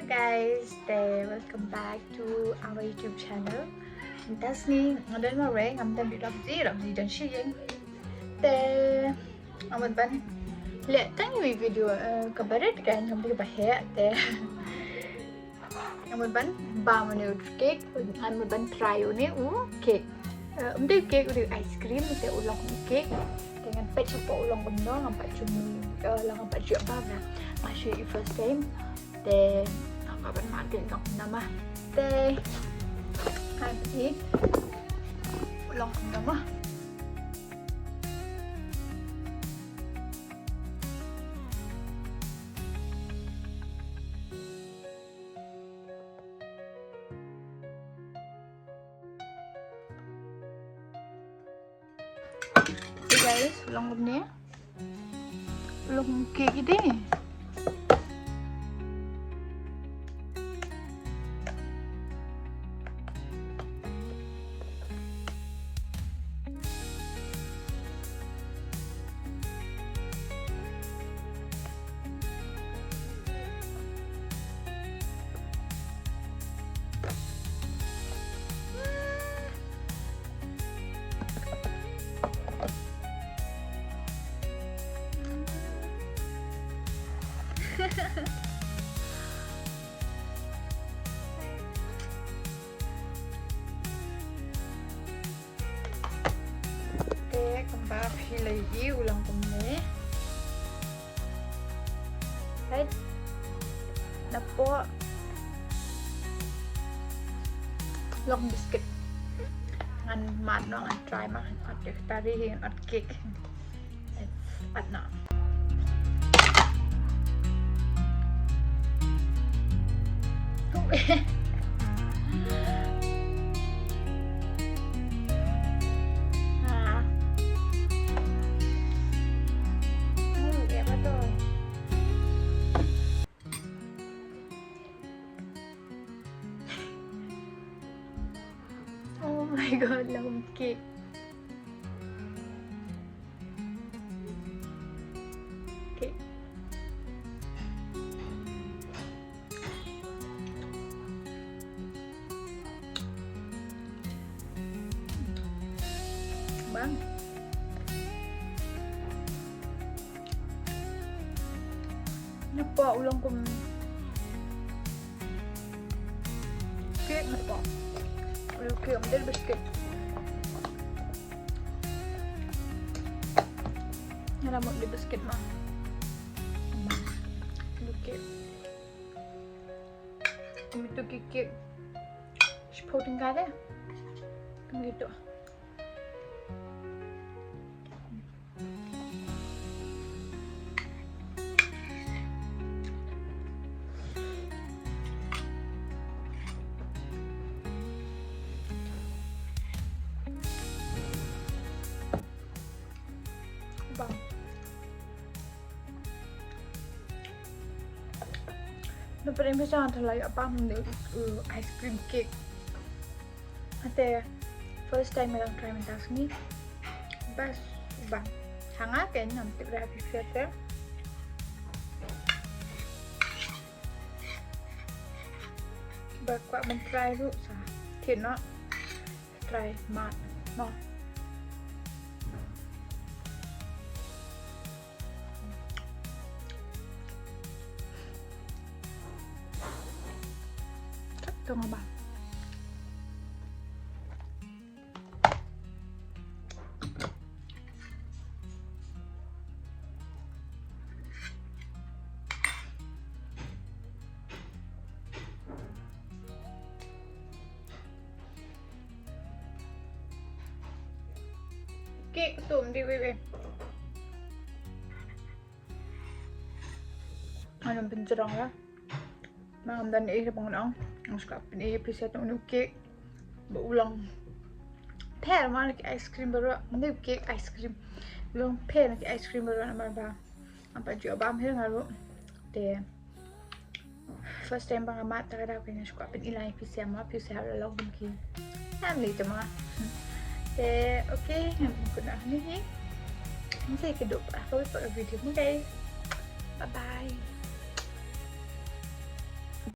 guys, welcome back to our YouTube channel. That's me. Ngayon mo rin, I'm done with Ramsey dan Sien. Aman ban. Let tanya video kabaret kan kami bahaya aman ban ba menu cake aman ban try ni cake. Untuk cake udah ice cream ulang cake dengan patch apa ulang benda nampak cumi nampak juga apa masih first time kapan makin kau nama hari ulang nama guys ulang ni ulang cake ini kembali lagi ulang kami right napo long biscuit ngan mat no ngan try ma at tari at cake at na oh my god, long cake. Okay. Bang. Napa ulang kum cake napa? Okay, ambil biscuit. Yang mau beli biscuit mah. Okay. Kami tu cake. Supporting kaya. Kami gitu. Bang. Dapat yang bisa antara apa ice cream cake. Ate first time lang try mentas ni. Bas bang. Hangat kan nanti berapa fiat. Bakwa men try dulu sa. Tidak try mat. No. Tunggu bang. Cake tu di bebe. Anong pincerang lah. Maam dan bangun ang suka pinipisa itong cake ulang pair mana ke ice cream baru ni cake ice cream ulang pair ke ice cream baru nama ba apa juga bam hilang lalu de first time bang amat tak ada kena suka pinilai pisa ma pisa halau mungkin family tu mah de okay aku nak ni nanti kedua aku buat video ni guys bye bye.